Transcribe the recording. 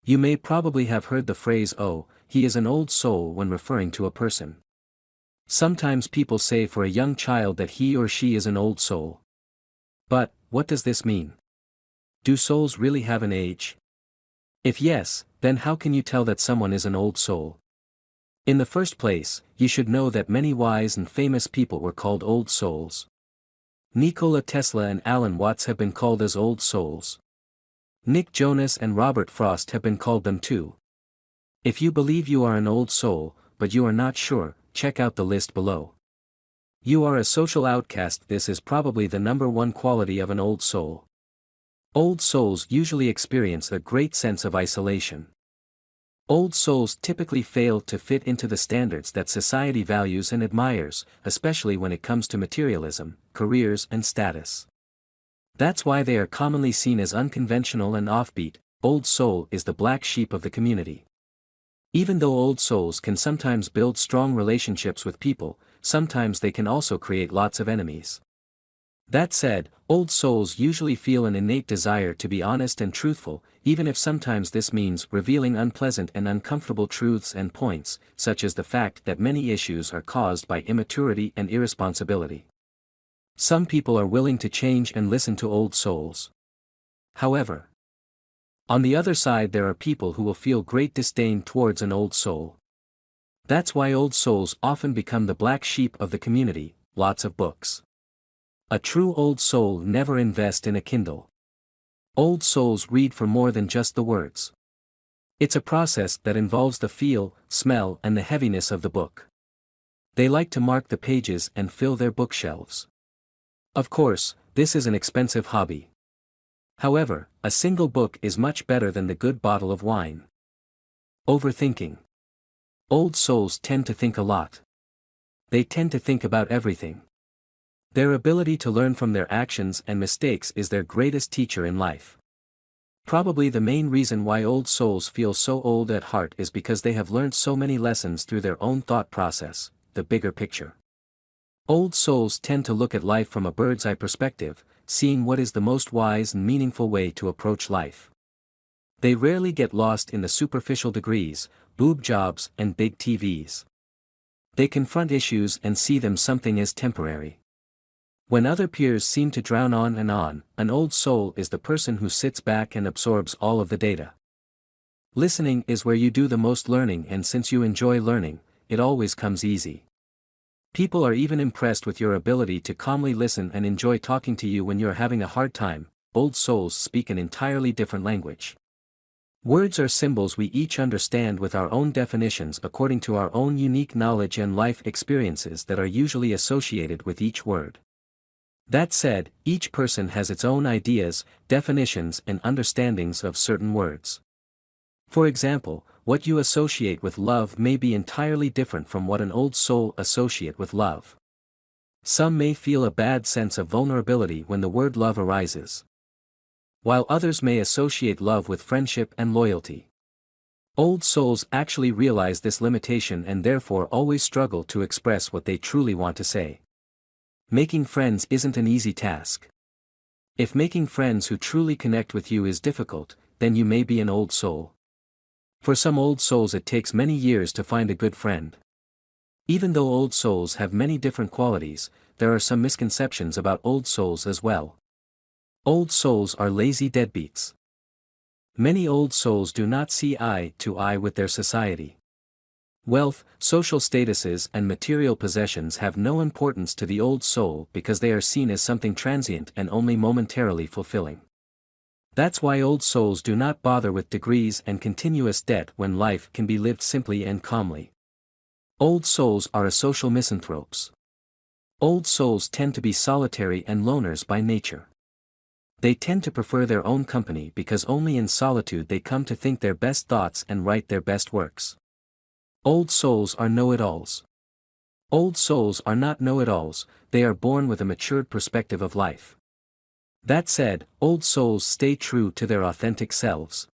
You may probably have heard the phrase, "oh, he is an old soul," when referring to a person. Sometimes people say for a young child that he or she is an old soul. But, what does this mean? Do souls really have an age? If yes, then how can you tell that someone is an old soul? In the first place, you should know that many wise and famous people were called old souls. Nikola Tesla and Alan Watts have been called as old souls. Nick Jonas and Robert Frost have been called them too. If you believe you are an old soul, but you are not sure, check out the list below. You are a social outcast. This is probably the number one quality of an old soul. Old souls usually experience a great sense of isolation. Old souls typically fail to fit into the standards that society values and admires, especially when it comes to materialism, careers and status. That's why they are commonly seen as unconventional and offbeat. Old soul is the black sheep of the community. Even though old souls can sometimes build strong relationships with people, sometimes they can also create lots of enemies. That said, old souls usually feel an innate desire to be honest and truthful, even if sometimes this means revealing unpleasant and uncomfortable truths and points, such as the fact that many issues are caused by immaturity and irresponsibility. Some people are willing to change and listen to old souls. However, on the other side there are people who will feel great disdain towards an old soul. That's why old souls often become the black sheep of the community. Lots of books. A true old soul never invests in a Kindle. Old souls read for more than just the words. It's a process that involves the feel, smell and the heaviness of the book. They like to mark the pages and fill their bookshelves. Of course, this is an expensive hobby. However, a single book is much better than the good bottle of wine. Overthinking. Old souls tend to think a lot. They tend to think about everything. Their ability to learn from their actions and mistakes is their greatest teacher in life. Probably the main reason why old souls feel so old at heart is because they have learned so many lessons through their own thought process, the bigger picture. Old souls tend to look at life from a bird's-eye perspective, seeing what is the most wise and meaningful way to approach life. They rarely get lost in the superficial degrees, boob jobs and big TVs. They confront issues and see them something as temporary. When other peers seem to drown on and on, an old soul is the person who sits back and absorbs all of the data. Listening is where you do the most learning, and since you enjoy learning, it always comes easy. People are even impressed with your ability to calmly listen and enjoy talking to you when you're having a hard time. Old souls speak an entirely different language. Words are symbols we each understand with our own definitions according to our own unique knowledge and life experiences that are usually associated with each word. That said, each person has its own ideas, definitions and understandings of certain words. For example, what you associate with love may be entirely different from what an old soul associates with love. Some may feel a bad sense of vulnerability when the word love arises, while others may associate love with friendship and loyalty. Old souls actually realize this limitation and therefore always struggle to express what they truly want to say. Making friends isn't an easy task. If making friends who truly connect with you is difficult, then you may be an old soul. For some old souls it takes many years to find a good friend. Even though old souls have many different qualities, there are some misconceptions about old souls as well. Old souls are lazy deadbeats. Many old souls do not see eye to eye with their society. Wealth, social statuses and material possessions have no importance to the old soul because they are seen as something transient and only momentarily fulfilling. That's why old souls do not bother with degrees and continuous debt when life can be lived simply and calmly. Old souls are social misanthropes. Old souls tend to be solitary and loners by nature. They tend to prefer their own company because only in solitude they come to think their best thoughts and write their best works. Old souls are know-it-alls. Old souls are not know-it-alls, they are born with a matured perspective of life. That said, old souls stay true to their authentic selves.